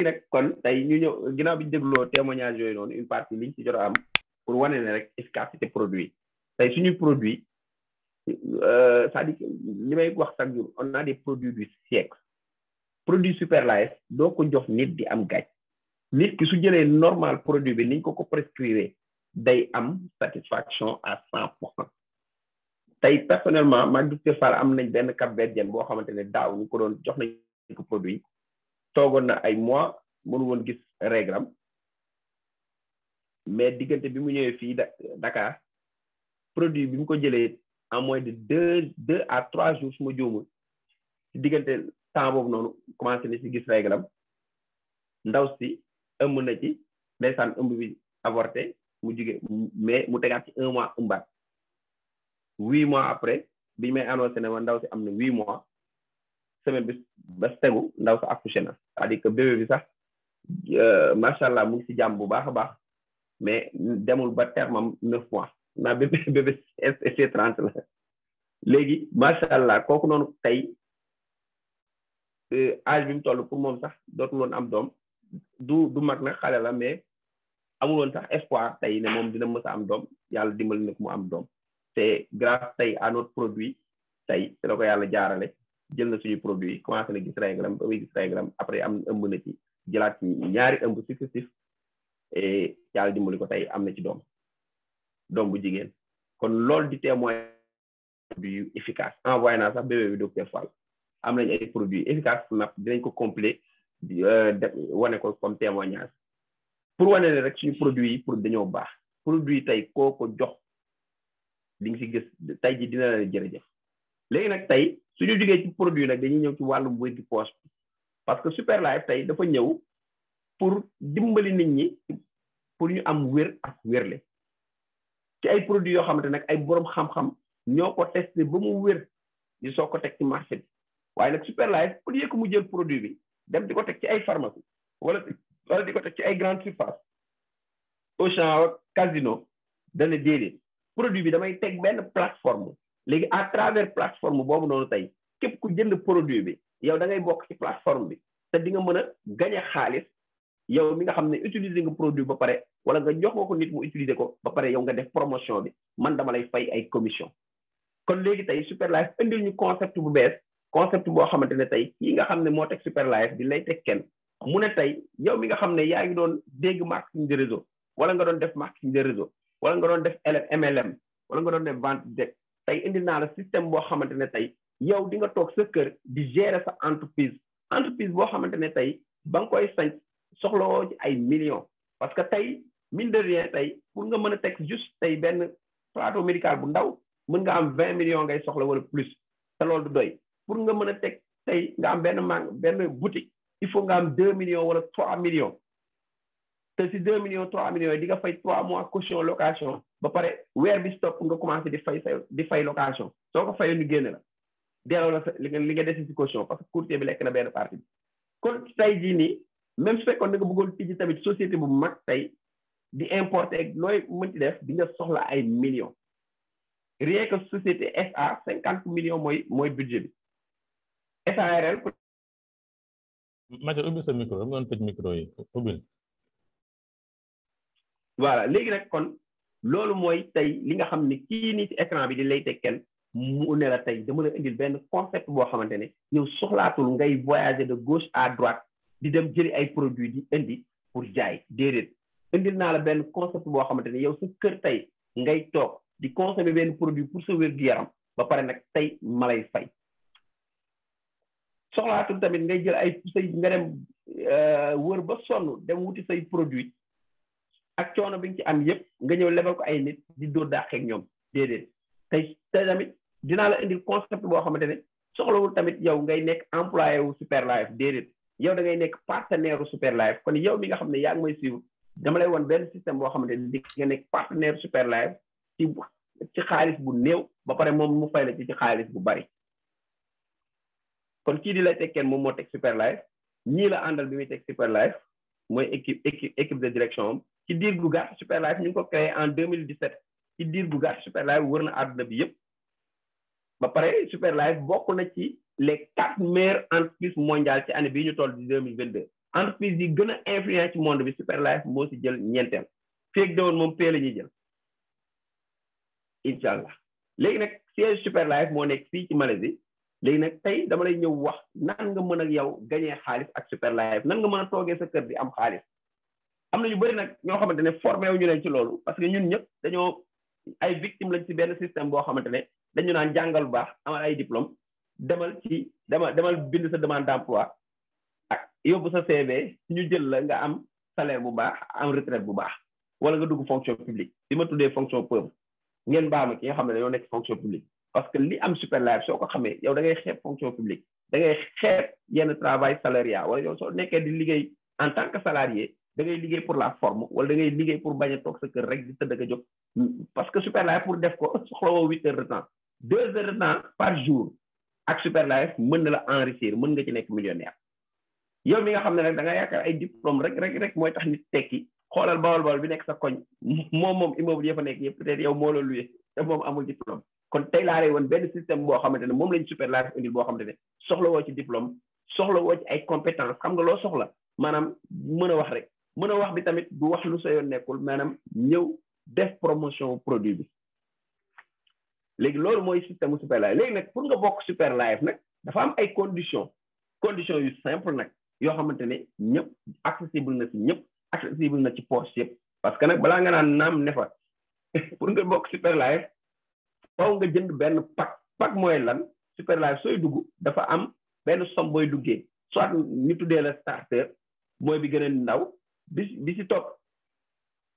léegi nag kon tey ñu ñëw ginnaaw bi ñu dégloo témoignage yooyu noonu une partie liñ ci jot a am pour wane ne rek efficacité produit tey suñuy produit c'est-à-dire li may wax chaque jour on a des produits du siècle produit Superlife doo ko jox nit di am gàcc nit ki su jëlee normal produit bi niñ ko prescrire day am satisfaction à 100%. tey personnellement maag docteur Fall am nañ benn Cap-Verdien boo xamante ne daaw ñu ko doon jox nañ ko produit toogoon na ay mois mënu woon gis réglam mais diggante bi mu ñëwee fii Dakar produit bi mu ko jëlee en moins de 2 à 3 jours su ma juumul ci diggante temps boobu noonu commencé na si gis réglam ndaw si ëmb na ci ndeysaan ëmb bi avorté mu jugee mais mu tegaat ci 1 mois ëmbaat 8 mois après bi may annoncé ne ma ndaw si am na 8 mois semaine bi ba tegu ndaw sa accouché na c'est-à-dire que bébé bi sax macha allah mu ngi si jàmm bu baax a baax mais demul ba termam 9 mois naa bébé STC30 la léegi macha allah kooku noonu tey âge bi mu toll pour moom sax dootul woon am doom du mag nag xale la mais amul woon sax espoir tey ne moom dina mës a am doom yàlla dimbali na ko mu am doom te grâce tey à notre produit tey te la ko yàlla jaarale jël na suñu produit commencé na gis réglam ba muy gis réglam après am ëmb na ci jëlaat ci ñaari ëmb successif et yàlla dimbali ko tey am na ci doom bu jigéen kon loolu di témoin produit efficace envoyé naa sax bébé bi docteur Fall am nañ ay produits efficaces nap dinañ ko complet wane ko comme témoignage pour wane ne rek suñu produit yi pour dañoo baax produit tey koo ko jox di nga si gis tey ji dina la jërëjëf léegi nag tey suñu jógee ci produit nag dañuy ñëw ci wàllum wér gi poche parce que Superlife tey dafa ñëw pour dimbali nit ñi pour ñu am wér ak wérle ci ay produits yoo xamante nag ay borom xam-xam ñoo ko testé ba mu wér di soo ko teg ci marché bi waaye nag Superlife au lieu que mu jël produit bi dem di ko teg ci ay pharmacie wala di ko teg ci ay grande surface Auchan Casino dana déedéet produit bi damay teg benn plateforme léegi à travers plateforme boobu noonu tey képp ku jënd produit bi yow da ngay bokk ci plateforme bi te di nga mën a gañe xaalis yow mi nga xam ne utiliser nga produit ba pare wala nga jox nga ko nit mu utiliser ko ba pare yow nga def promotion bi man dama lay fay ay commission kon léegi tey Superlife indil ñu concept bu bees concept boo xamante ne tey kii nga xam ne moo teg Superlife di lay teg kenn mu ne tey yow mi nga xam ne yaa ngi doon dégg marketing de réseau wala nga doon def marketing de réseau wala nga doon def MLM wala nga doon def vente direct tey indil naa la système boo xamante ne tey yow di nga toog sa kër di gérer sa entreprise boo xamante ne tey ba nga koy sañ soxlawoo ci ay millions parce que tey mine de rien tey pour nga mën a teg juste tey benn plateau médical bu ndaw mën nga am 20 millions ngay soxla wala plus te loolu du doy pour nga mën a teg tey nga am benn boutique il faut nga am 2 millions wala 3 millions te si 2 millions 3 millions yi di nga fay 3 mois caution location ba pare weer bi stop nga commencé di fay location soo ko fayee ñu génne la delloo la li nga desi si caution parce que courtier bi lekk na benn partie bi kon tey jii nii même su fekkoon da nga bëggoon tijji tamit société bu mag tey di importer ak looy mënti def di nga soxla ay millions rien que société SA 50 millions mooy budget bi SARL. Major ubbil sa micro dama doon tëj micro yi ubbil. voilà léegi nag kon loolu mooy tey li nga xam ne kii nii ci écran bi di lay teg kenn mu ne la tey dama la indil benn concept boo xamante ne yow soxlaatul ngay voyager de gauche à droite di dem jëli ay produits di indi pour jaay déedéet indil naa la benn concept boo xamante ne yow sa kër tey ngay toog di consommer benn produit pour sa wér-gu-yaram ba pare nag tey ma lay fay soxlaatul tamit ngay jël ay say nga dem wër ba sonn dem wuti say produit ak coono bi nga ci am yëpp nga ñëw lebal ko ay nit di dóor dàqee ak ñoom déedéet tey tamit dinaa la indil concept boo xamante ne soxlawul tamit yow ngay nekk employé wu Superlife déedéet yow da ngay nekk partenaire wu Superlife kon yow mi nga xam ne yaa ngi may suivre dama lay woon benn système boo xamante ne di nga nekk partenaire Superlife ci xaalis bu néew ba pare moom mu fay la ci xaalis bu bari kon kii di lay teg kenn moom moo teg Superlife ñii la àndal bi muy teg Superlife mooy équipe de direction am ci diir gu gàtt Superlife ñu ngi ko créé en 2017 ci diir gu gàtt Superlife wër na àdduna bi yëpp ba pare Superlife bokk na ci les 4 meilleures entreprises mondiales ci année bii ñu toll di 2022 entreprise yi gën a influence ci monde bi Superlife moo si jël ñeenteel feeg dewoon moom pee la ñuy jël incha allah léegi nag siège Superlife moo nekk fii ci Malaisie léegi nag tey dama lay ñëw wax nan nga mën ak yow gagné xaalis ak Superlife nan nga mën a toogee sa kër di am xaalis am na ñu bëri nag ñoo xamante ne formé wu ñu leen ci loolu parce que ñun ñëpp dañoo ay victime lañ ci benn système boo xamante ne dañu naan jàngal bu baax amal ay diplôme demal bind sa demande d'emploi ak yóbbu sa CV ñu jël la nga am salaire bu baax am retraite bu baax wala nga dugg fonction publique li ma tuddee fonction pauvre ngeen baax ma ki nga xam ne dañoo nekk fonction publique parce que li am Superlife soo ko xamee yow da ngay xeeb fonction publique da ngay xeeb yenn travail salariat wala yow soo nekkee di liggéey en tant que salarié da ngay liggéey pour la forme wala da ngay liggéey pour bañ a toog sa kër rek di tëdd a jóg parce que Superlife pour def ko soxlawoo 8 heures de temps 2 heures de temps par jour ak Superlife mën na la enrichir mën nga ci nekk millionnaire yow mi nga xam ne nag da nga yaakaar ay diplôme rek mooy tax nit tekki xoolal bawal bi nekk sa koñ moom immeuble ya fa nekk yëpp peut-être yow moo la luye te moom amul diplôme kon tey laa lay woon benn système boo xamante ne moom lañ Superlife indil boo xamante ne soxlawoo ci diplôme soxlawoo ci ay compétence xam nga loo soxla maanaam mën a wax rek mën a wax bi tamit du wax lu sa yoon nekkul maanaam ñëw def promotion produit bi léegi loolu mooy système Superlife léegi nag pour nga bokk Superlife nag dafa am ay conditions yu simple nag yoo xamante ne ñëpp accessible na ci ñëpp accessible na ci poche yëpp parce que nag balaa nga naan naam ne fa pour nga bokk Superlife faw nga jënd benn pack mooy lan Superlife sooy dugg dafa am benn somme booy duggee soit ñu tuddee la starter mooy bi gën a ndaw bi si topp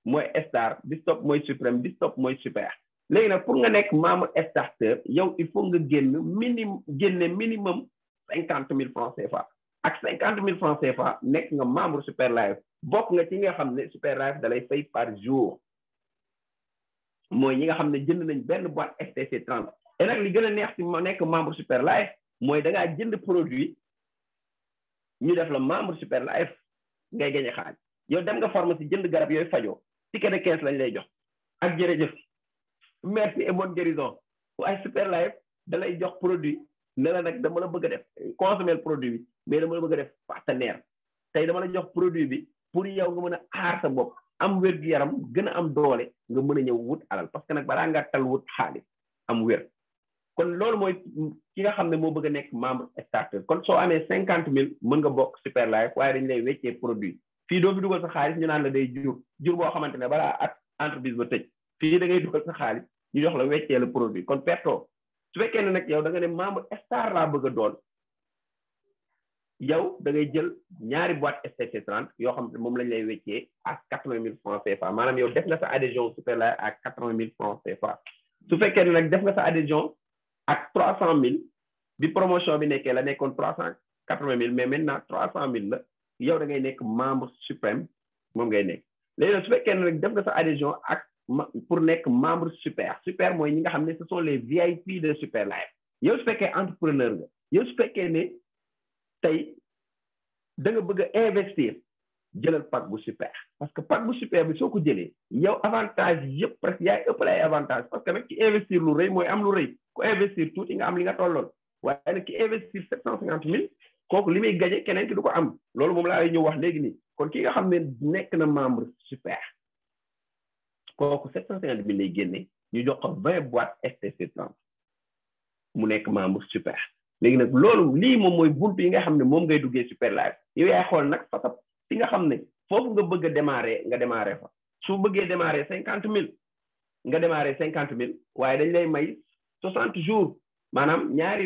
mooy star bi si topp mooy suprême bi si topp mooy super léegi nag pour nga nekk membre starter yow il faut nga génne minimum 50 000 francs CFA ak 50 000 francs CFA nekk nga membre Superlife bokk nga ci nga xam ne Superlife da lay fay par jour mooy ñi nga xam ne jënd nañ benn boîte STC30 et nag li gën a neex ci ma nekk membre Superlife mooy da ngaa jënd produit ñu def la membre Superlife ngay gañe xaalis yow dem nga pharmacie jënd garab yooyu fajoo ticket de 15 lañ lay jox ak jërëjëf merci et bonne guérison waaye Superlife da lay jox produit ne la nag dama la bëgg a def consommer produit bi mais dama la bëgg a def partenaire tey dama la jox produit bi pour yow nga mën a aar sa bopp am wér gu yaram gën a am doole nga mën a ñëw wut alal parce que nag balaa nga tal wut xaalis am wér kon loolu mooy ki nga xam ne moo bëgg a nekk membre starter kon soo amee 50 000 mën nga bokk Superlife waaye dañ lay weccee produit fii doo fi dugal sa xaalis ñu naan la day jur boo xamante ne balaa at entreprise ba tëj fii da ngay dugal sa xaalis ñu jox la weccee la produit kon perto su fekkee ne nag yow da nga ne membre star laa bëgg a doon yow da ngay jël ñaari boîte STC30 yoo xam ne moom lañ lay weccee à 80 000 francs CFA maanaam yow def nga sa adhésion Superlife à 80 000 francs CFA su fekkee ne nag def nga sa adhésion ak 300 000 bi promotion bi nekkee la nekkoon 380 000 mais maintenant 300 000 la yow da ngay nekk membre suprême moom ngay nekk léegi su fekkee ne nag def nga sa adhésion ak pour nekk membre super mooy ñi nga xam ne ce sont les VIP de Superlife yow su fekkee entrepreneur nga yow su fekkee ne tey da nga bëgg a investir jëlal pack bu super parce que pack bu super bi soo ko jëlee yow avantage yëpp presque yaay ëppale ay avantage parce que nag ki investir lu rëy mooy am lu rëy ku investir tuuti nga am li nga tolloon waaye nag ki investir 750 000 kooku li muy gañe keneen ki du ko am loolu moom laa lay ñëw wax léegi nii kon ki nga xam ne nekk na membre super kooku 750 000 lay génne ñu jox ko 20 boîtes STC30 mu nekk membre super léegi nag loolu lii moom mooy buntu yi nga xam ne moom ngay duggee Superlife yow yaay xool nag fa fi nga xam ne foofu nga bëgg a démarrer nga démarrer fa su bëggee démarrer 50 000 nga démarrer 50 000 waaye dañ lay may 60 jours maanaam ñaari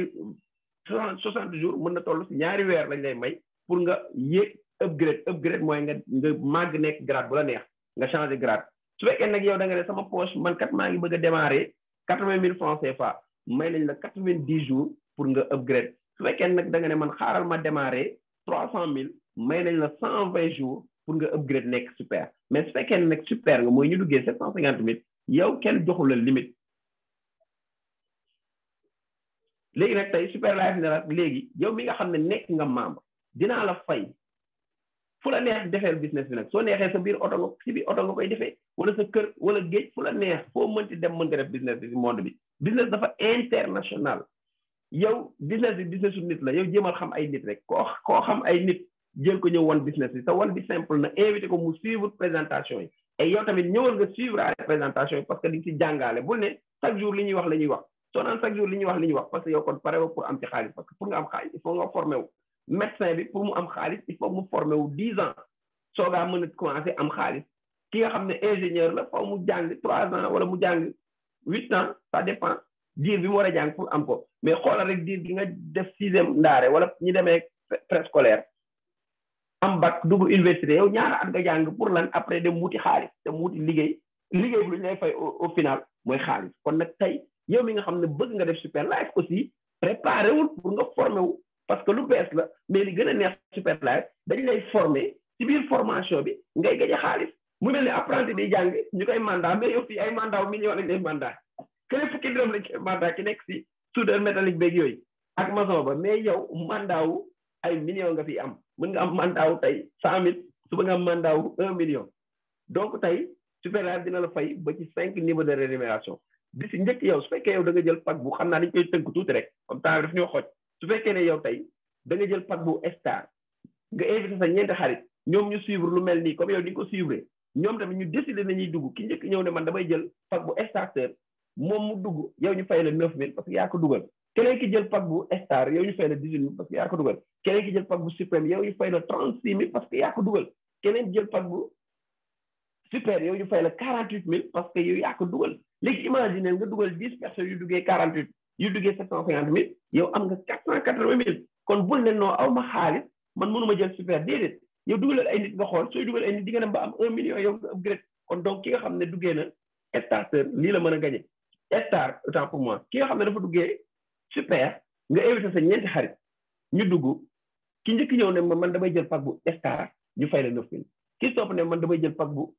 60 jours mën na toll si ñaari weer lañ lay may pour nga yéeg upgrade mooy nga màgg nekk grade bu la neex nga changer grade su fekkee nag yow da nga ne sama poche man kat maa ngi bëgg a démarrer 80 000 francs CFA may nañ la 90 jours pour nga upgrade su fekkee nag da nga ne man xaaral ma démarrer 300 000 may nañ la 120 jours pour nga upgrade nekk super mais su fekkee nag super nga mooy ñu duggee 750 000 yow kenn joxu la limite léegi nag tey Superlife ne la léegi yow mi nga xam ne nekk nga membre dinaa la fay fu la neex defeel business bi nag soo neexee sa biir oto nga si biir oto nga koy defee wala sa kër wala géej fu la neex foo mënti dem mën nga def business bi si monde bi business dafa international yow business bi businessu nit la yow jéemal xam ay nit rek koo xam ay nit jël ko ñëw One Business bi sa One bi simple na invité ko mu suivre présentation yi et yow tamit ñëwal nga suivre ay présentation yi parce que di nga si jàngaale bul ne chaque jour li ñuy wax la ñuy wax soo naan chaque jour li ñuy wax parce que yow kon pare pour am ci xaalis parce que pour nga am xaalis il faut nga formé wu médecin bi pour mu am xaalis il faut mu formé wu 10 ans soogaa mën a commencé am xaalis ki nga xam ne ingénieur la foo mu jàng 3 ans wala mu jàng 8 ans ça dépend diir bi mu war a jàng pour am ko mais xoolal rek diir gi nga def 6e ndaare wala ñu demee préscolaire am bac dugg université yow ñaara at nga jàng pour lan après dem wuti xaalis dem wuti liggéey bu lu ñu lay fay au final mooy xaalis kon nag tey yow mi nga xam ne bëgg nga def Superlife aussi préparé wul pour nga formé wu parce que lu bees la mais li gën a neex Superlife dañ lay formé ci biir formation bi ngay gañ a xaalis mu mel ni apprenti di jàng ñu koy mandat mais yow fii ay mandat wu million lañ lay mandat kële fukki dërëm lañ koy mandat ki nekk si soudeur métallique beeg yooyu ak maçon ba mais yow mandat wu ay million nga fi am mën nga am mandat wu tey 100 000 suba nga am mandat wu 1 million donc tey Superlife dina la fay ba ci 5 niveaux de rémunération bi si njëkk yow su fekkee yow da nga jël pack bu xam naa dañ koy tënk tuuti rek comme temps daf ñoo xoj su fekkee ne yow tey da nga jël pack bu star nga invité sa ñeenti xarit ñoom ñu suivre lu mel nii comme yow di nga ko suivre ñoom tamit ñu décider nañuy dugg ki njëkk ñëw ne man damay jël pack bu starter moom mu dugg yow ñu fay la 9 000 parce que yaa ko dugal keneen ki jël pack bu star yow ñu fay la 18 000 parce que yaa ko dugal keneen ki jël pack bu suprême yow ñu fay la 36 000 parce que yaa ko dugal keneen jël pack bu super yow ñu fay la 48 000 parce que yow yaa ko dugal léegi imaginer nga dugal 10 personnes yu duggee 48 yu duggee 750 000 yow am nga 480 000 kon bul ne noo aw ma xaalis man mënuma jël super déedéet yow dugalal ay nit nga xool sooy dugal ay nit di nga dem ba am 1 million yow nga upgrade kon donc ki nga xam ne duggee na starter lii la mën a gagné star autant pour moi ki nga xam ne dafa duggee super nga invité sa ñeenti xarit ñu dugg ki njëkk ñëw ne man damay jël pack bu star ñu fay la 9 000 ki topp ne man damay jël pack bu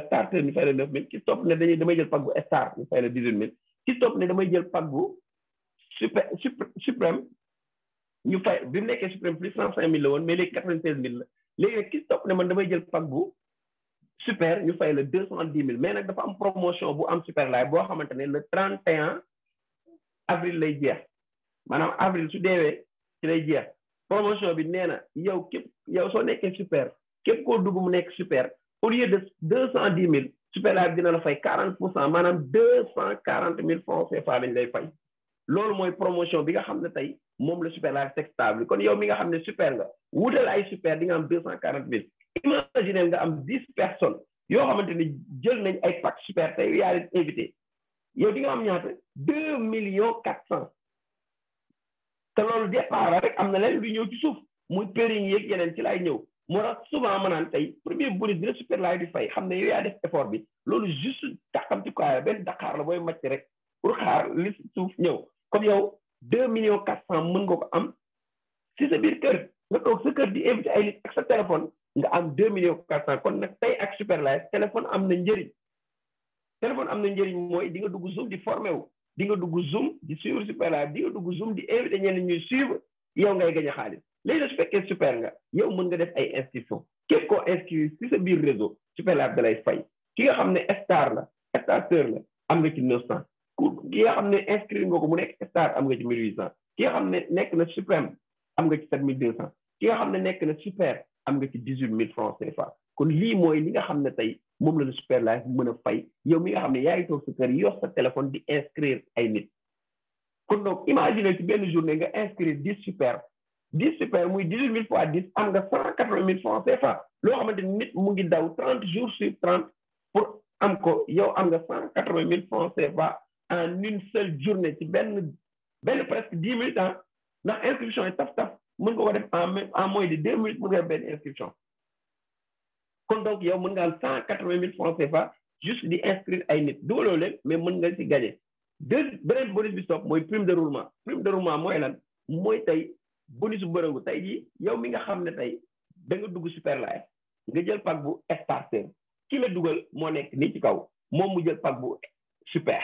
starter ñu fay la 9 000 ki topp ne damay jël pack bu star ñu fay la 18 000 ki topp ne damay jël pack bu suprême ñu fay bi mu nekkee suprême plus 105 000 la woon mais léegi 96 000 la léegi nag ki topp ne man damay jël pack bu super ñu fay la 210 000 mais nag dafa am promotion bu am Superlife boo xamante ne le 31 avril lay jeex maanaam avril su deewee ci lay jeex promotion bi nee na yow soo nekkee super képp koo dugg mu nekk super au lieu de 210 000 Superlife dina la fay 40% maanaam 240 000 francs CFA lañ lay fay loolu mooy promotion bi nga xam ne tey moom la Superlife teg stable kon yow mi nga xam ne super nga wutal ay super di nga am 240 000 imagine nga am 10 personnes yoo xamante ni jël nañ ay pack super tey yaa leen invité yow di nga am ñaata 2 millions 400 te loolu départ rek am na leen lu ñëw ci suuf muy pairing yeeg yeneen ci laay ñëw moo tax souvent ma naan tey premier bonus bi la Superlife di fay xam ne yow yaa def effort bi loolu juste taxamti quoi benn Dakar la booy màcc rek pour xaar li suuf ñëw comme yow 2 millions 400 mën nga ko am si sa biir kër nga toog sa kër di invité ay nit ak sa téléphone nga am 2 millions 400 kon nag tey ak Superlife téléphone am na njëriñ mooy di nga dugg Zoom di formé wu di nga dugg Zoom di suivre Superlife di nga dugg Zoom di invité ñenn ñuy suivre yow ngay gañ a xaalis léegi nag su fekkee super nga yow mën nga def ay inscription képp koo inscrire si sa biir réseau Superlife da lay fay ki nga xam ne star la starter la am nga ci 900 ki nga xam ne inscrire nga ko mu nekk star am nga ci 1800 ki nga xam ne nekk na suprême am nga ci 7200 ki nga xam ne nekk na super am nga ci 18 000 francs CFA kon lii mooy li nga xam ne tey moom la Superlife mën a fay yow mi nga xam ne yaa ngi toog sa kër yor sa téléphone di inscrire ay nit kon donc imagine ci benn journée nga inscrire 10 super muy 18 000 fois 10 am nga 180 000 francs CFA loo xamante ni nit mu ngi daw 30 jours sur 30 pour am ko yow am nga 180 000 francs CFA en une seule journée ci benn presque 10 minutes ndax inscription yi taf mën nga ko def en moins de 2 minutes mën nga def benn inscription kon donc yow mën nga am 180 000 francs CFA juste di inscrire ay nit dugaloo leen mais mën nga ci gagner beneen bonus bi stop mooy prime de roulement mooy lan mooy tey bonus bu bërëngu tey jii yow mi nga xam ne tey da nga dugg Superlife nga jël pack bu starter ki la dugal moo nekk nii ci kaw moom mu jël pack bu super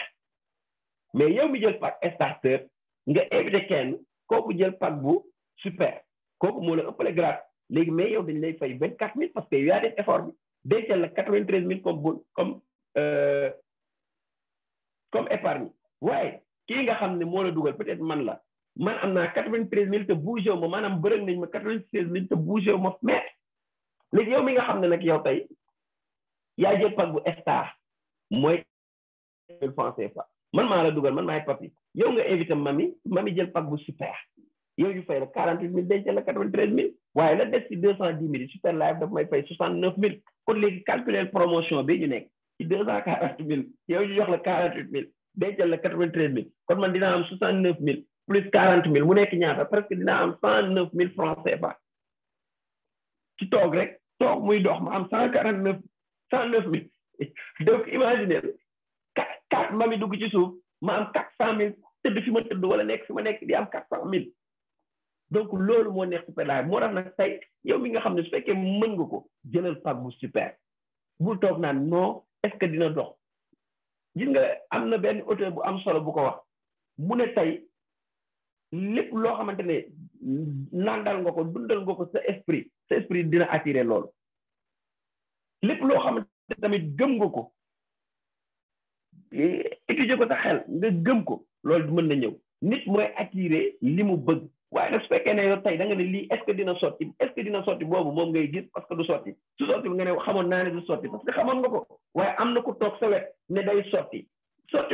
mais yow mi jël pack starter nga invité kenn kooku jël pack bu super kooku moo la ëppale grade léegi mais yow dañ lay fay 24 000 parce que yow yaa def effort bi dencal la 93 000 comme épargne waaye kii nga xam ne moo la dugal peut-être man la man am naa 93 000 te bougé wu ma maanaam bërëg nañ ma 96 000 te bougé wu ma mais léegi yow mi nga xam ne nag yow tey yaa jël pack bu star mooy 1000 francs CFA man maa la dugal man maay papi yow nga invité mami jël pack bu super yow ñu fay la 48 000 dencal la 93 000 waaye la des ci 210 000 Superlife daf may fay 69 000 kon léegi calculer promotion bi ñu nekk ci 240 000 yow ñu jox la 48 000 dencal la 93 000 kon man dinaa am 69 000 plus 40 000 mu nekk ñaata presque dinaa am 109 000 francs CFA ci toog rek toog muy dox ma am 109 000 donc imaginez 4 mami dugg ci suuf ma am 400 000 tëdd fi ma tëdd wala nekk fi ma nekk di am 400 000 donc loolu moo nekk Superlife moo tax nag tey yow mi nga xam ne su fekkee mën nga ko jëlal pack bu super bul toog naan non est-ce que dina dox gis nga am na benn auteur bu am solo bu ko wax mu ne tey lépp loo xamante ne nandal nga ko dundal nga ko sa esprit dina attirer loolu lépp loo xamante tamit gëm nga ko étudier ko sa xel nga gëm ko loolu mën na ñëw nit mooy attirer li mu bëgg waaye nag su fekkee ne yow tey da nga ne lii est-ce que dina sotti boobu moom ngay gis parce que du sotti su sotti nga ne xamoon naa ne du sotti parce que xamoon nga ko waaye am na ku toog sa wet ne day sotti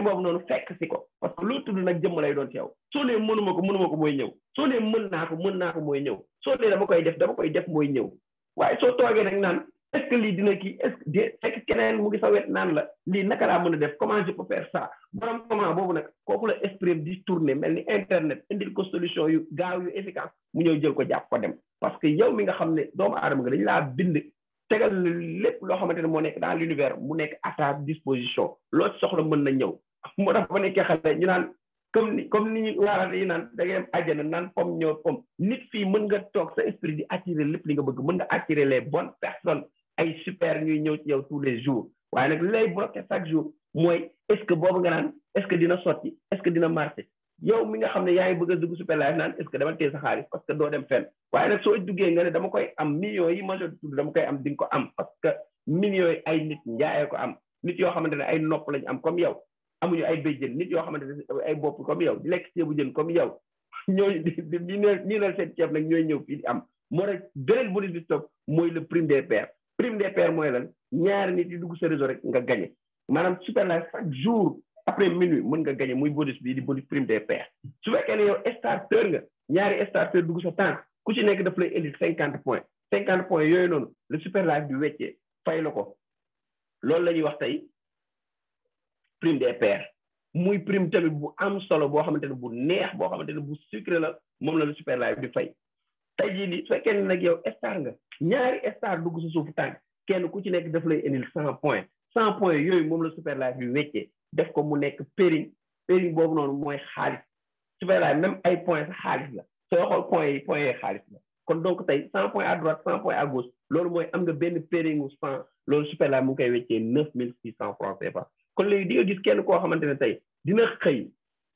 boobu noonu fekk si ko parce que lu tudd nag jëmm lay doon ci yow soo nee mënuma ko mooy ñëw soo nee mën naa ko mooy ñëw soo nee dama koy def mooy ñëw waaye soo toogee nag naan est-ce que lii dina kii est-ce que fekk keneen mu ngi sa wet naan la lii naka laa mën a def comment je peux faire ça borom comment boobu nag kooku la esprit di tourner mel ni internet indil ko solution yu gaaw yu efficace mu ñëw jël ko jàpp ko dem parce que yow mi nga xam ne doomu aadama nga dañu laa bind tegal lépp loo xamante ne moo nekk dans l'univers mu nekk à ta disposition loo soxla mën na ñëw moo tax ba nekkee xale ñu naan comme ni ñu waarate yi naan da ngay dem àjjana naan pomme ñëw pomme nit fii mën nga toog sa esprit di attirer lépp li nga bëgg mën nga attirer les bonnes personnes ay super ñuy ñëw ci yow tous les jours waaye nag lay bloqué chaque jour mooy est-ce que boobu nga naan est-ce que dina sotti est-ce que dina marché yow mi nga xam ne yaa ngi bëgg a dugg Superlife naan est-ce que dama téye sa xaalis parce que doo dem fenn waaye nag soo duggee nga ne dama koy am millions yi major tudd dama koy am di nga ko am parce que millions yi ay nit njaayee ko am nit yoo xamante ne ay nopp lañu am comme yow amuñu ay béjjën nit yoo xamante ne ay bopp comme yow di lekk ceebu jën comme yow ñooñu di neel seen ceeb nag ñooy ñëw fii di am moo tax beneen bonus bi topp mooy le prime des pairs mooy lan ñaari nit yi dugg sa réseau rek nga gagné maanaam Superlife chaque jour après minuit mën nga gagné muy bonus bii di bonus prime des pairs su fekkee ne yow starter nga ñaari starter dugg sa tànk ku ci nekk daf lay indi 50 points yooyu noonu le Superlife bi weccee fay la ko loolu la ñuy wax tey prime des pairs muy prime tamit bu am solo boo xamante ne bu neex boo xamante ne bu sucré la moom la le Superlife di fay tey jii nii su fekkee ne nag yow star nga ñaari star dugg sa suufu tànk kenn ku ci nekk daf lay indil 100 points yooyu moom la Superlife bi weccee def ko mu nekk pairing boobu noonu mooy xaalis Superlife même ay points sa xaalis la soo xool points yi xaalis la kon donc tey 100 points à droite 100 points à gauche loolu mooy am nga benn pairing wu 100 loolu Superlife mu ngi koy weccee 9600 francs CFA kon léegi di nga gis kenn koo xamante ne tey dina xëy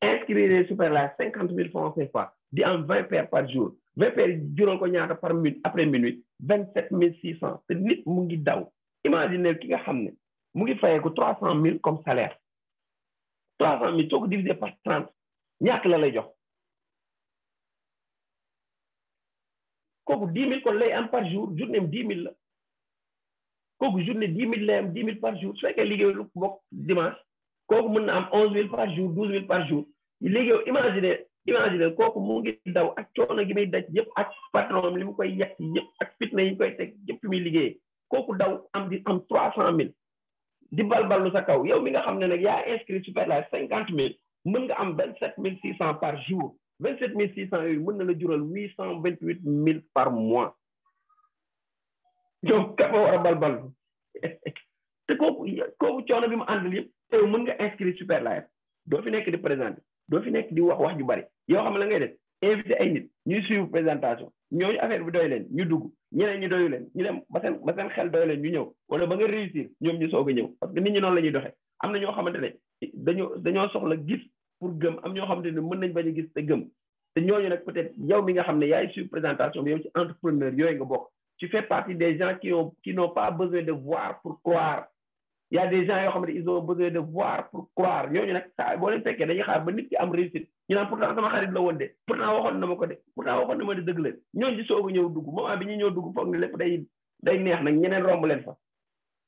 inscrire Superlife 50 000 francs CFA di am 20 paires par jour 20 paires jural ko ñaata par minute après minuit 27 600 te nit mu ngi daw imaginer ki nga xam ne mu ngi fayee ko 300 000 comme salaire 300 000 soo ko diviser par 30 ñaata la lay jox kooku 10 000 kon lay am par jour journée am 10 000 la kooku journée 10 000 lay am 10 000 par jour su fekkee liggéey lu bokk dimanche kooku mën na am 11 000 par jour 12 000 par jour léegi yow imaginer kooku mu ngi daw ak coono gi muy daj yëpp ak patron li mu koy yàq yëpp ak fitna yi ñu koy teg yëpp fi muy liggéeyee kooku daw am 300 000 di balballu sa kaw yow mi nga xam ne nag yaa inscrit Superlife 50 000 mën nga am 27 600 par jour 27 600 yooyu mën na la jural 828 000 par mois donc ka war a balballu te kooku coono bi mu àndal yëpp te mën nga inscrit Superlife doo fi nekk di présenter doo fi nekk di wax ju bari yoo xam ne la ngay def invité ay nit ñuy suivre présentation ñooñu affaire bi doy leen ñu dugg ñeneen ñu doyu leen ñu dem ba seen xel doy leen ñu ñëw wala ba nga réussir ñoom ñu soog a ñëw parce que nit ñi noonu la ñuy doxee am na ñoo xamante ne dañoo soxla gis pour gëm am ñoo xamante ne mën nañ bañ a gis te gëm te ñooñu nag peut-être yow mi nga xam ne yaay suivre présentation bi yow ci entrepreneur yooyu nga bokk tu fais partie des gens qui n'ont pas besoin de voir pour croire il y a des gens yoo xamante ils ont besoin de voir pour croire ñooñu nag saa boo leen fekkee dañuy xaar ba nit ki am réussite ñu naan pourtant sama xarit la woon de pourtant waxoon na ma ko de pourtant waxoon na ma de dëgg la ñooñu di soog a ñëw dugg moment bi ñu ñëw dugg foog ne lépp day neex nag ñeneen romb leen fa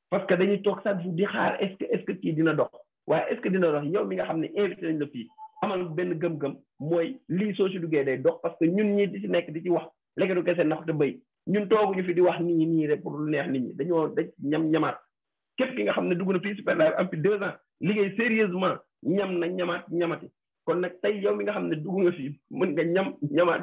parce que dañuy toog chaque jour di xaar est-ce que kii dina dox waaye est-ce que dina dox yow mi nga xam ne invité nañ la fii amal benn gëm-gëm mooy lii soo si duggee day dox parce que ñun ñi di si nekk di ci wax léegi du kese nax te béy ñun tooguñu fi di wax nit ñi nii rek pour lu neex nit ñi dañoo ñamaat képp ki nga xam ne dugg na fii Superlife am fi 2 ans liggéey sérieusement ñam na ñamati kon nag tey yow mi nga xam ne dugg nga fii mën nga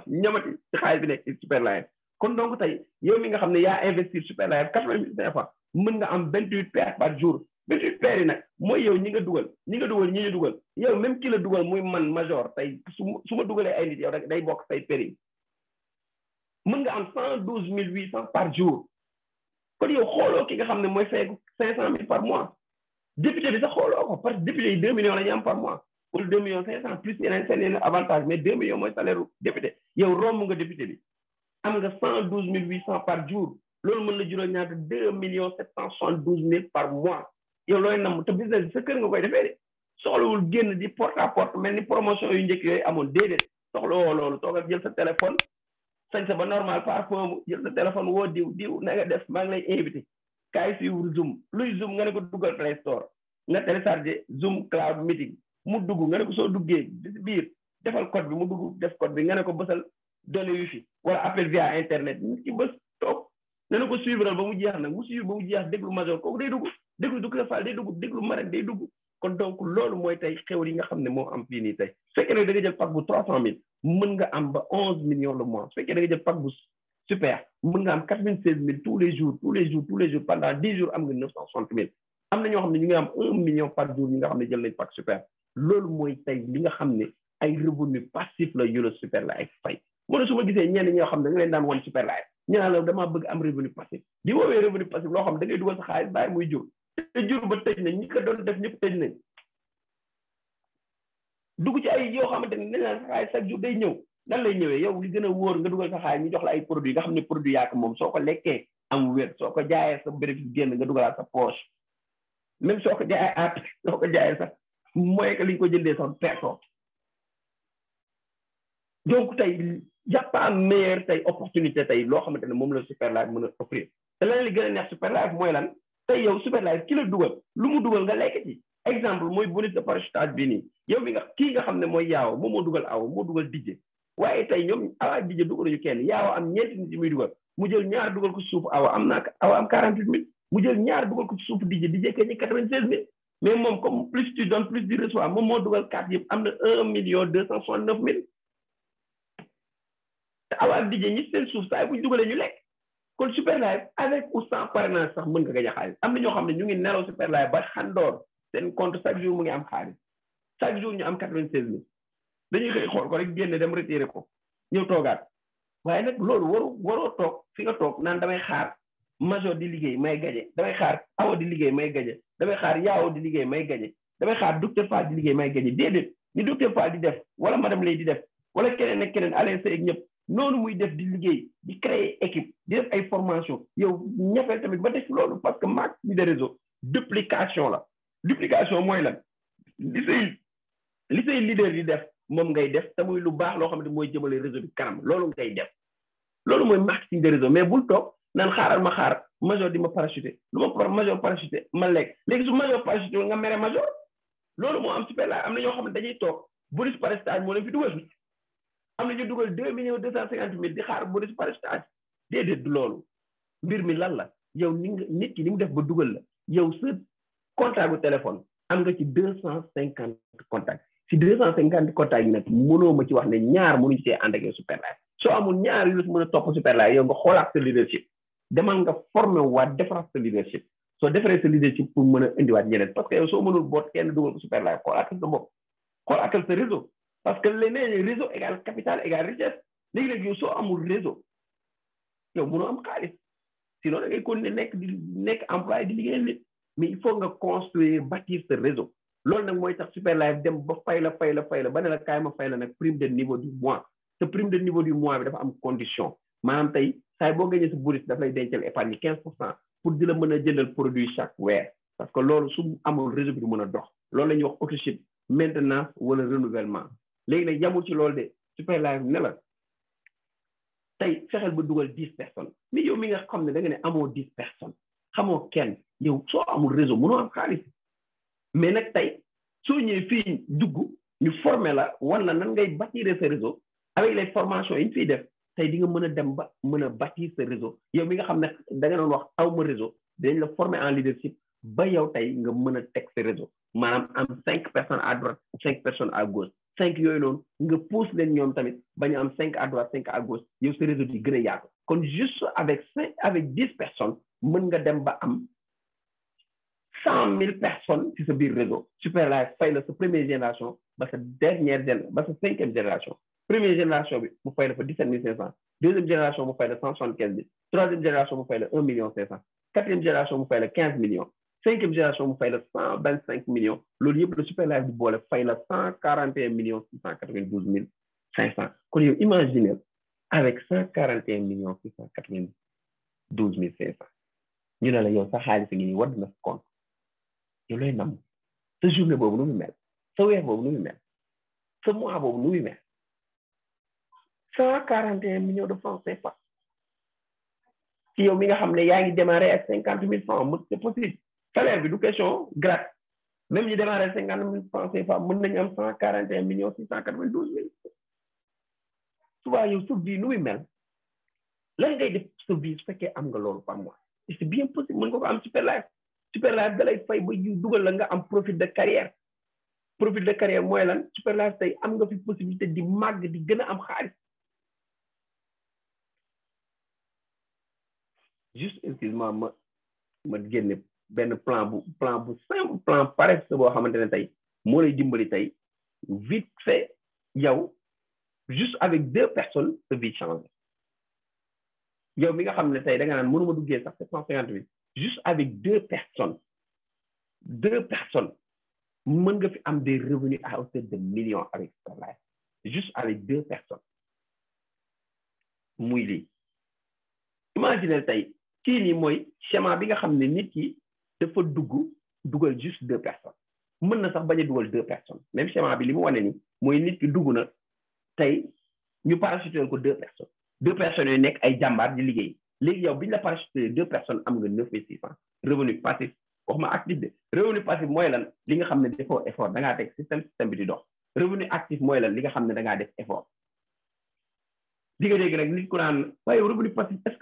ñamati ci xaalis bi nekk ci Superlife kon donc tey yow mi nga xam ne yaa investir Superlife 80 000 mën nga am 28 paires par jour 28 paires yi nag mooy yow ñi nga dugal ñi ñu dugal yow même ki la dugal muy man major tey su ma dugalee ay nit yow rek day bokk say paires yi mën nga am 112 800 par jour kon yow xooloo ki nga xam ne mooy fay 500 000 par mois député bi sax xooloo ko parce que député yi 2 millions la ñu am par mois wala 2 millions 500 plus yeneen avantage mais 2 millions mooy salaire député yow romb nga député bi am nga 112 800 par jour loolu mën la jural ñaata 2 millions 772 000 par mois yow looy nam te business bi sa kër nga koy defee de soxlawul génn di porte à porte mel ni promotion yu njëkk yooyu amoon déedéet soxlawoo loolu toogal jël sa téléphone sañ sa ba normal parfois jël sa téléphone woo diw na nga def maa ngi lay invité kaay suivre Zoom luy Zoom nga ne ko duggal Play Store nga téléchargé Zoom Cloud Meeting mu dugg nga ne ko soo duggee ci biir defal code bi mu dugg def code bi nga ne ko bësal données wifi wala appel via internet nit ki bës toog nga ne ko suivre ba mu jeex nag mu suivre ba mu jeex déglu major kooku day dugg déglu Dukla Fall day dugg déglu Marème day dugg kon donc loolu mooy tey xew yi nga xam ne moo am fii nii tey su fekkee ne da nga jël pack bu 300 000 mën nga am ba 11 millions le mois su fekkee da nga jël pack bu super mën nga am 96 000 tous les jours pendant 10 jours am nga 960 000 am na ñoo xam ne ñu ngi am 1 million par jour ñi nga xam ne jël nañ pack super loolu mooy tey li nga xam ne ay revenu passif la yu la Superlife fay moo ne su ma gisee ñenn ñoo xam ne da nga leen daan woon Superlife ñu naan la damaa bëgg am revenu passif di woowee revenu passif loo xam da ngay dugal sa xaalis bàyyi muy jur te jur ba tëj nañ ñi ko doon def ñëpp tëj nañ dugg ci ay yoo xamante ne dañ naan sa xaalis chaque jour day ñëw nan lay ñëwee yow li gën a wóor nga dugal sa xaalis ñu jox la ay produits nga xam ne produit yaak moom soo ko lekkee am wér soo ko jaayee sa bénéfice génn nga dugalaat sa poche même soo ko jaayee at soo ko jaayee sax mooy que li ñu ko jëndee sax perso donc tey y a pas meilleure tey opportunité tey loo xamante ne moom la Superlife mën a offrir te leneen li gën a neex Superlife mooy lan tey yow Superlife ki la dugal lu mu dugal nga lekk ci exemple mooy bonus de parachutage bi nii yow mi nga kii nga xam ne mooy yaaw moom moo dugal aw moo dugal dijje waaye tey ñoom awa dijje dugaluñu kenn yaaw am ñeenti nit yi muy dugal mu jël ñaar dugal ko ci suuf awa am 48 000 mu jël ñaar dugal ko ci suuf dijje ke ñi 96 000 mais moom comme plus tu donnes plus tu reçois moom moo dugal 4 yëpp am na 1 million 269 000 te awa dijje ñi seen suuf saa bu ñu dugalee ñu lekk kon Superlife avec ou sans parrainage sax mën nga gañ a xaalis am na ñoo xam ne ñu ngi nelaw Superlife ba xandoor seen compte chaque jour mu ngi am xaalis chaque jour ñu am 96 000 dañuy xëy xool ko rek génne dem retiré ko ñëw toogaat waaye nag loolu waroo toog fi nga toog naan damay xaar major di liggéey may gañe damay xaar awo di liggéey may gañe damay xaar yaawo di liggéey may gañe damay xaar docteur Fall di liggéey may gañe déedéet ni docteur Fall di def wala madame Lay di def wala keneen ak keneen Alain Sey ak ñëpp noonu muy def di liggéey di créer équipe di def ay formation yow ñafeel tamit ba def loolu parce que marketing de réseau duplication la duplication mooy lan li say leader di def moom ngay def te muy lu baax loo xam ne mooy jëmale réseau bi kanam loolu ngay def loolu mooy marketing de réseau mais bul toog naan xaaral ma xaar major di ma parachuté lu ma major parachuté ma lekk léegi su major parachuté nga mere major loolu moo am Superlife am na ñoo xam ne dañuy toog bonus parachutage moo leen fi dugal am na ñu dugal 2 millions 250 000 di xaar bonus parachutage déedéet du loolu mbir mi lan la yow nit ki ni mu def ba dugal la yow sa contact bu téléphone am nga ci 250 contacts si 250 contacts yi nag mënoo ma ci wax ne ñaar mënuñu see ànd ak yow Superlife soo amul ñaar yu la mën a topp Superlife yow nga xoolaat sa leadership demal nga formé waat defaraat sa leadership soo defaree sa leadership pour mën a indiwaat ñeneen parce que yow soo mënul boot kenn dugal ko Superlife xoolaatal sa bopp xoolaatal sa réseau parce que leneen réseau égal capital égal richesse léegi-léegi yow soo amul réseau yow mënoo am xaalis sinon da ngay continuer nekk employé di liggéeyal nit mais il faut nga construire bâtir ce réseau loolu nag mooy tax Superlife dem ba fay la ba ne la kaay ma fay la nag prime de niveau du mois te prime de niveau du mois bi dafa am condition maanaam tey saay boo gañee sa bonus daf lay dencal épargne 15% pour di la mën a jëndal produit chaque weer parce que loolu su amul réseau bi du mën a dox loolu la ñuy wax ownership maintenance wala renouvellement léegi nag yamul ci loolu de Superlife ne la tey fexeel ba dugal 10 personnes mais yow mi nga xam ne da nga ne amoo 10 personnes xamoo kenn yow soo amul réseau mënoo am xaalis mais nag tey soo ñëwee fii dugg ñu former la wan la nan ngay bâtir sa réseau avec les formations yi ñu fiy def tey di nga mën a dem ba mën a bâtir sa réseau yow mi nga xam ne da nga doon wax aw ma réseau dañ la former en leadership ba yow tey nga mën a teg sa réseau maanaam am 5 personnes à droite 5 personnes à gauche 5 yooyu noonu nga pousse leen ñoom tamit bañ a am 5 à droite 5 à gauche yow sa réseau di gën a yaatu kon juste avec 10 personnes mën nga dem ba am 100 000 personnes ci sa biir réseau Superlife fay la sa première génération ba sa dernière ba sa 5e génération première génération bi mu fay la fa 17 500 deuxième génération mu fay la 175 000 troisième génération mu fay la 1 500 000 quatrième génération mu fay la 15 millions cinquième génération mu fay la 125 millions loolu yëpp la Superlife di boole fay la 141 millions 692 500 kon yow imaginez avec 141 millions 692 500 ñu ne la yow sa xaalis ngi nii wadd na sa compte yow looy nam sa journée boobu nu mu mel sa weer boobu nu mu mel sa mois boobu nu mu mel 141 millions de francs CFA ci yow mi nga xam ne yaa ngi démarré ak 50 000 francs c'est possible salaire bi du question gratte même ñu démarré 50 000 francs CFA mën nañu am 141 millions 692 000 souvent yow sa vie nu muy mel lan ngay def sa vie su fekkee am nga loolu par mois et c'est bien possible mën nga ko am Superlife da lay fay ba yu dugal la nga am profit de carrière mooy lan Superlife tey am nga fi possibilité di màgg di gën a am xaalis juste excuse-moi ma génne benn plan bu simple plan paresse boo xamante ne tey moo lay dimbali tey vite fait yow juste avec 2 personnes sa vie change yow mi nga xam ne tey da nga naan mënuma duggee sax 750 000 juste avec 2 personnes mën nga fi am des revenus à hauteur de millions avec Superlife juste avec 2 personnes muy lii imaginez tey kii nii mooy schéma bi nga xam ne nit ki dafa dugal juste 2 personnes mën na sax bañ a dugal 2 personnes même schéma bi li mu wane ni mooy nit ki dugg na tey ñu parachuté ko 2 personnes yooyu nekk ay jàmbaar di liggéey léegi yow bi ñu la parachuté 2 personnes am nga 9600 revenu passif waxuma actif de revenu passif mooy lan li nga xam ne defoo effort da ngaa teg système bi di dox revenu actif mooy lan li nga xam ne da ngaa def effort di nga dégg rek nit ku naan waaye revenu passif est-ce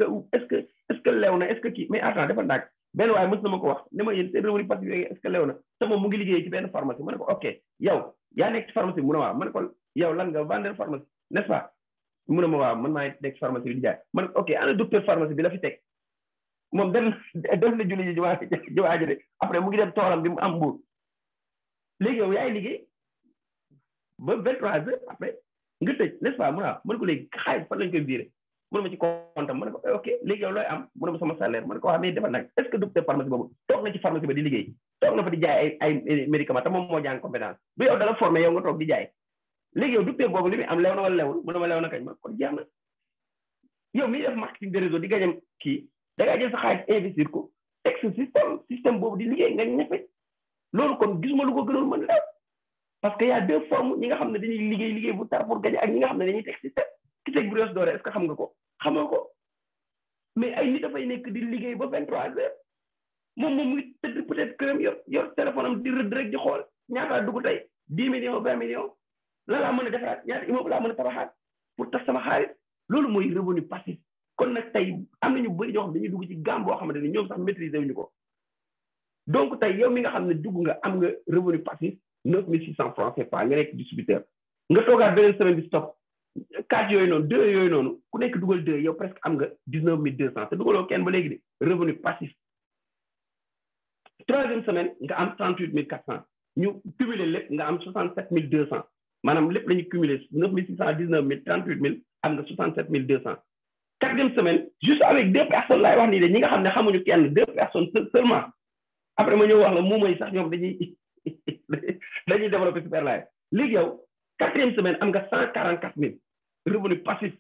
que lew na est-ce que kii mais attends dafa ndànk benn waaye mës na ma ko wax ne ma yéen seen revenu passif yooyu est-ce que lew na te moom mu ngi liggéey ci benn pharmacie ma ne ko ok yow yaa nekk ci pharmacie mu ne waaw ma ne ko yow lan nga vendeur pharmacie n'est-ce pas mu ne ma waaw man maa nekk ci pharmacie bi di jaay ma ne ko ok ana docteur pharmacie bi la fi teg moom def na julli ji jiwaa ji de après mu ngi dem toolam bi mu am mbuur léegi yow yaay liggéey ba 23 heures après nga tëj n'est-ce pas mu ne waaw ma ne ko léegi xaalis fan lañ koy viré mu ne ma ci compte ma ne ko ok léegi yow looy am mu ne ma sama salaire ma ne ko waaw mais defal nag est-ce que docteur pharmacie boobu toog na ci pharmacie ba di liggéey toog na fa di jaay ay médicaments te moom moo jàng compétence bu yow dala formé yow nga toog di jaay léegi yow docteur boobu li muy am lew na wala lewul mu ne ma lew na kañ ma kon jeex na yow miy def marketing de réseau di gañam kii da ngaa jël sa xaalis investir ko teg sa système boobu di liggéey nga ñefe loolu kon gisuma lu ko gënoon mën lew parce que y a 2 formes ñi nga xam ne dañuy liggéey bu tar pour gagner ak ñi nga xam ne dañuy teg système ki teg brioche dorée est-ce que xam nga ko xamoo ko mais ay nit dafay nekk di liggéey ba 23 heures moom mu ngi tëdd peut-être këram yor téléphone am di rëdd rek di xool ñaata dugg tey 10 millions 20 millions lan laa mën a defaraat ñaata immeuble laa mën a tabaxaat pour tas sama xaalis loolu mooy revenu passif kon nag tey am na ñu bëri ñoo xam dañuy dugg ci gamme boo xamante ne ñoom sax maîtriser wuñu ko donc tey yow mi nga xam ne dugg nga am nga revenu passif 9600 francs CFA nga nekk distributeur nga toogaat beneen semaine bi stop 4 yooyu noonu 2 yooyu noonu ku nekk dugal 2 yow presque am nga 19200 te dugaloo kenn ba léegi de revenu passif 3e semaine nga am 38400 ñu cumuler lépp nga am 67200 maanaam lépp la ñu cumuler 9600 19000 38000 am nga 67200 4e semaine juste avec 2 personnes laay wax nii de ñi nga xam ne xamuñu kenn 2 personnes seulement après ma ñëw wax la moom mooy sax ñoom dañuy développer Superlife léegi yow 4e semaine am nga 144000 revenu passif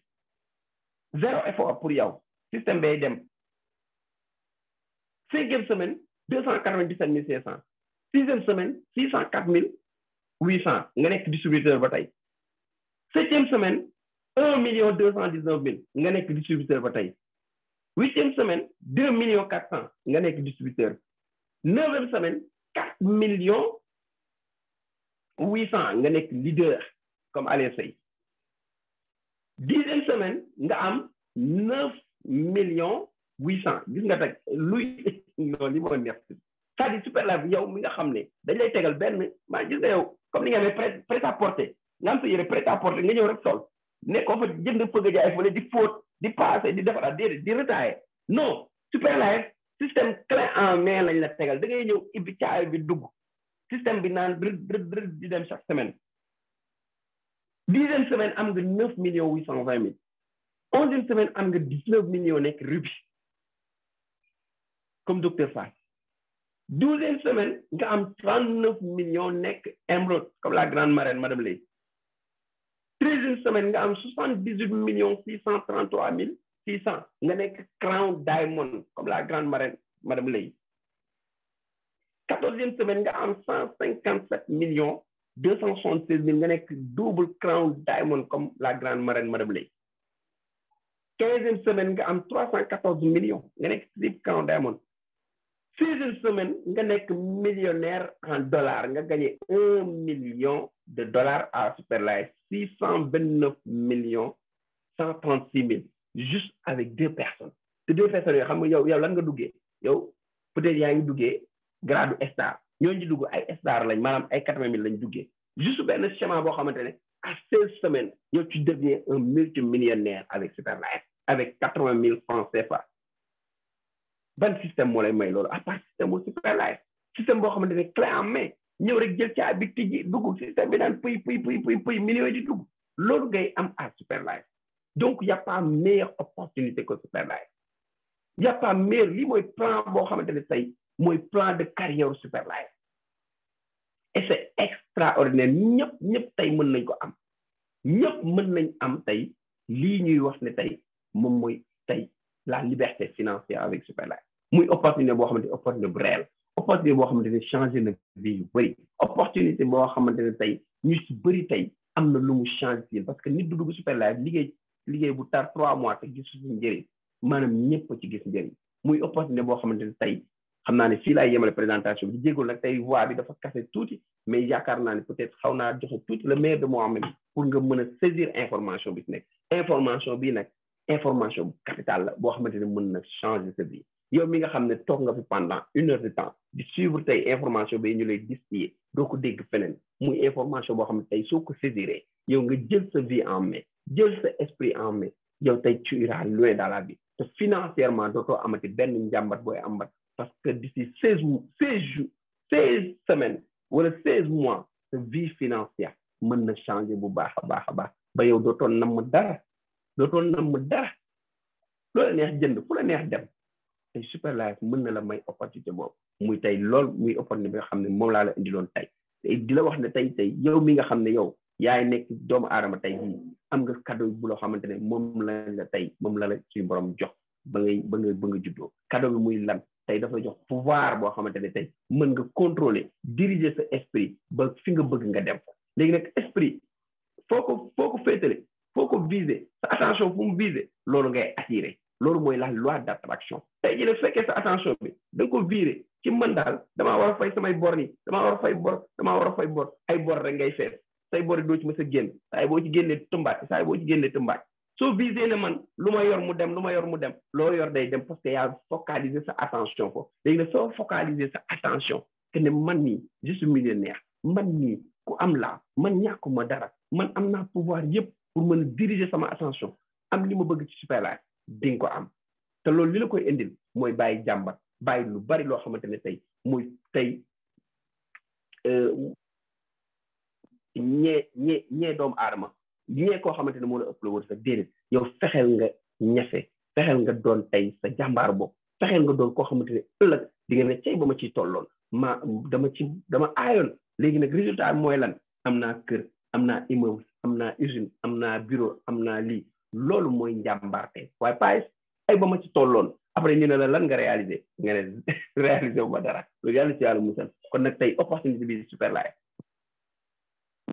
0 effort pour yow système bay dem 5e semaine 297 500 6e semaine 604 800 nga nekk distributeur ba tey 7e semaine 1 219 000 nga nekk distributeur ba tey. 8e semaine 2 400 000 nga nekk distributeur. 9e semaine 4 800 000 nga nekk leader comme Alain Seye. 10e semaine nga am 9 800 000 gis nga teg luy non li moo neex c'est-à-dire Superlife yow mi nga xam ne dañ lay tegal benn maa gis nga yow comme ni nga amee prêt à porter nga am sa yére prêt à porter nga ñëw rek sol nekkoo fa jënd fëgg jaay fële di fóot di passé di defaraat di retailler non Superlife système clé en main lañ la tegal da ngay ñëw ibbi caay bi dugg système bi naan rëdd di dem chaque semaine. 10e semaine am nga 9 820 000 11e semaine am nga 19 millions nekk rubis comme docteur Fall. 12e semaine nga am 39 millions nekk émeraude comme la grande marraine madame Lay. 13e semaine nga am 78 633 600 nga nekk crown diamond comme la grande marraine madame Lay. 14e semaine nga am 157 276 000 nga nekk double crown diamond comme la grande marraine madame Lay. 15e semaine nga am 314 millions nga nekk triple crown diamond. 16e semaine nga nekk millionnaire en dollars nga gagné 1 million de dollars à Superlife 629 136 000 juste avec 2 personnes. te 2 personnes yoo xam nga yow lan nga duggee yow peut-être yaa ngi duggee grade star ñooñu dugg ay star lañ maanaam ay 80 000 lañ duggee juste benn schéma boo xamante ne à 16 semaines yow tu deviens un multimillionnaire avec Superlife avec 80 000 francs CFA. ban système moo lay may loolu à part système mu Superlife système boo xamante ne clé en main ñëw rek jël caa bi tijji dugg système bi naan puy millions yi di dugg loolu ngay am à Superlife. Donc il y a pas meilleure opportunité que Superlife. Il y a pas meilleur lii mooy plan boo xamante ne tey mooy plan de carrière Superlife et c'est extraordinaire ñëpp tey mën nañ ko am ñëpp mën nañ am tey lii ñuy wax ne tey moom mooy tey la liberté financière avec Superlife. muy opportunité boo xamante ne opportunité bu réel opportunité boo xamante ne changé na vie yu bëri opportunité boo xamante ne tey ñu si bëri tey am na lu mu changé parce que nit du dugg Superlife liggéey bu tar 3 mois te gisu si njëriñ maanaam ñëpp ci gis njëriñ muy opportunité boo xamante ne tey xam naa ne fii laay yemale présentation bi di jégalu nag tey voix bi dafa kase tuuti mais yaakaar naa ne peut-être xaw naa joxe tuuti le meilleur de moi-même pour nga mën a saisir information bi si nekk information bii nag information bu capital la boo xamante ne mën na changer sa vie yow mi nga xam ne toog nga fi pendant 1 heure de temps di suivre tey information bi ñu lay distiller doo ko dégg feneen muy information boo xam ne tey soo ko saisiree yow nga jël sa vie en main jël sa esprit en main yow tey tu iras loin dans la vie te financièrement dootoo amati benn njàmbat booy ambat parce que d'ici 16 semaines wala 16 mois sa vie financière mën na changer bu baax a baax ba yow dootoo namm dara loola neex jënd fu la neex dem tey Superlife mën na la may opportunité boobu muy tey lool muy opportunité bi nga xam ne moom laa la indiloon tey di la wax ne tey yow mi nga xam ne yow yaay nekk doomu aadama tey am nga cadeau bu loo xamante ne moom la suñu borom jox ba nga juddoo cadeau bi muy lan tey dafa jox pouvoir boo xamante ne tey mën nga contrôler diriger sa esprit ba fi nga bëgg nga dem léegi nag esprit foo ko féetale foo ko viser sa attention fu mu viser loolu ngay attirer loolu mooy la loi d'attraction tey jii nag fekkee sa attention bi da nga ko virer ci mën daal damaa war a fay samay bor nii damaa war a fay bor ay bor rek ngay fees say bor doo ci mës a génn saa boo ci génnee tëmbaat soo visé ne man lu ma yor mu dem loo yor day dem parce que yaa focaliser sa attention ko léegi nag soo focaliser sa attention que ne man nii je suis millionnaire man nii ku am laa man ñàkkuma dara man am naa pouvoir yëpp pour mën a diriger sama attention am li ma bëgg ci Superlife di nga ko am te loolu li la koy indil mooy bàyyi jàmbat bàyyi lu bari loo xamante ne tey muy tey ñee doomu aadama ñee koo xamante ne moo la ëpp la wër sa déedéet yow fexeel nga ñefe fexeel nga doon tey sa jàmbaar bopp fexeel nga doon koo xamante ne ëllëg di nga ne cey ba ma ciy tolloon dama aayoon léegi nag résultat mooy lan am naa kër am naa immeuble am naa usine am naa bureau am naa lii loolu mooy njàmbaarte waaye pas ay ba ma ci tolloon après ñu ne la lan nga réaliser nga ne réaliser wu ma dara loolu yàlla ci yàlla musal kon nag tey opportunité bi Superlife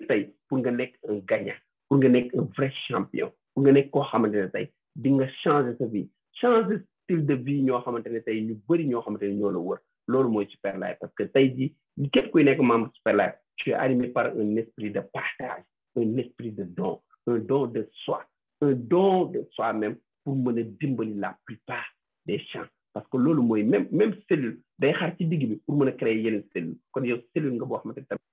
tey pour nga nekk un gagnant pour nga nekk un vrai champion pour nga nekk koo xamante ne tey di nga changer sa vie changer style de vie ñoo xamante ne tey ñu bëri ñoo xamante ne ñoo la wër loolu mooy Superlife parce que tey jii képp kuy nekk membre Superlife tu es animé par un esprit de partage un esprit de don un don de soi un don de soi-même pour mën a dimbali la plupart des champs parce que loolu mooy même cellule day xaar ci digg bi pour mën a créer yeneen cellule kon yow cellule nga boo xamante ne tamit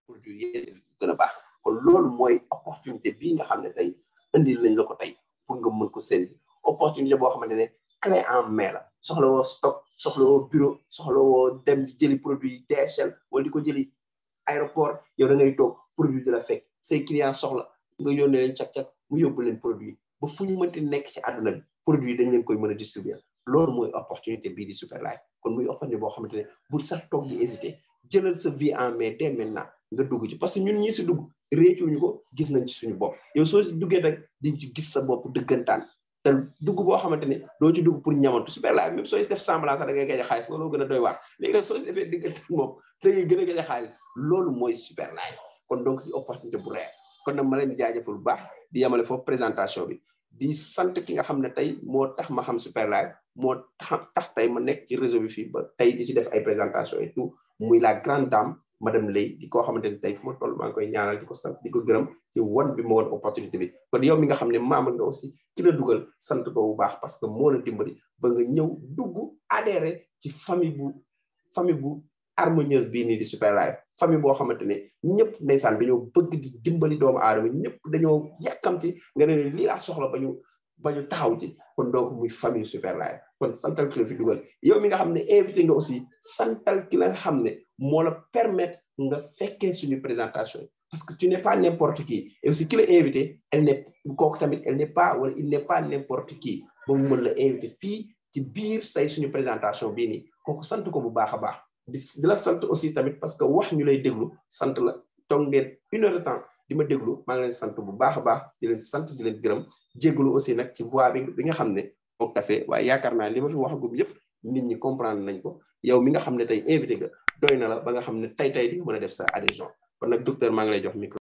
produit yeneen gën a baax kon loolu mooy opportunité bii nga xam ne tey indil nañ la ko tey pour nga mën ko saisir opportunité boo xamante ne clé en main la soxla woo stock soxla woo bureau soxla woo dem di jëli produit DHL wala di ko jëli aéroport yow da ngay toog produit de la fekk say client soxla nga yónnee leen cak-cak mu yóbbu leen produit ba fu ñu mënti nekk ci àdduna bi produit dañ leen koy mën a distribuer loolu mooy opportunité bii di Superlife kon muy opportunité boo xamante ne bul sax toog di hésiter jëlal sa vie en main dès maintenant nga dugg ci parce que ñun ñii si dugg réccuñu ko gis nañ ci suñu bopp yow soo si duggee nag diñ ci gis sa bopp dëggantaan te dugg boo xamante ne doo ci dugg pour ñamantu Superlife même sooy def semblant sax da ngay gañ a xaalis loolu gën a doy waar léegi nag soo si defee dëggantaan moom da ngay gën a gañ a xaalis loolu mooy Superlife kon donc ci opportunité bu réel kon nag ma leen jaajëfal bu baax di yemale foofu présentation bi di sant ki nga xam ne tey moo tax ma xam Superlife moo tax tey ma nekk ci réseau bi fii ba tey di si def ay présentation et tout muy la grande dame madame Lay di koo xamante ne tey fu ma toll maa ngi koy ñaanal di ko sant di ko gërëm ci won bi ma won opportunité bi kon yow mi nga xam ne membre nga aussi ci la dugal sant ko bu baax parce que moo la dimbali ba nga ñëw dugg adhéré ci famille bu harmonieuse bii nii di Superlife famille boo xamante ne ñëpp ndeysaan dañoo bëgg di dimbali doomu aadama ñëpp dañoo yàkkamti nga ne lii laa soxla ba ñu taxaw ci kon donc muy famille Superlife kon santal ki la fi dugal yow mi nga xam ne invité nga aussi santal ki la nga xam ne moo la permettre nga fekkee suñu présentation parce que tu n'es pas n'importe qui et aussi ki la invité elle n'est pas wala il n'est pas n'importe qui ba mu mën la invité fii ci biir say suñu présentation bii nii kooku sant ko bu baax a baax di la sant aussi tamit parce que wax ñu lay déglu sant la toog ngeen 1 heure de temps di ma déglu maa ngi leen sant bu baax a baax di leen sant di leen gërëm jégalu aussi nag ci voix bi nga xam ne moo kase waaye yaakaar naa li ma fi waxagum yëpp nit ñi comprendre nañ ko yow mi nga xam ne tey invité nga doy na la ba nga xam ne tey di mën a def sa adhésion kon nag docteur maa ngi lay jox micro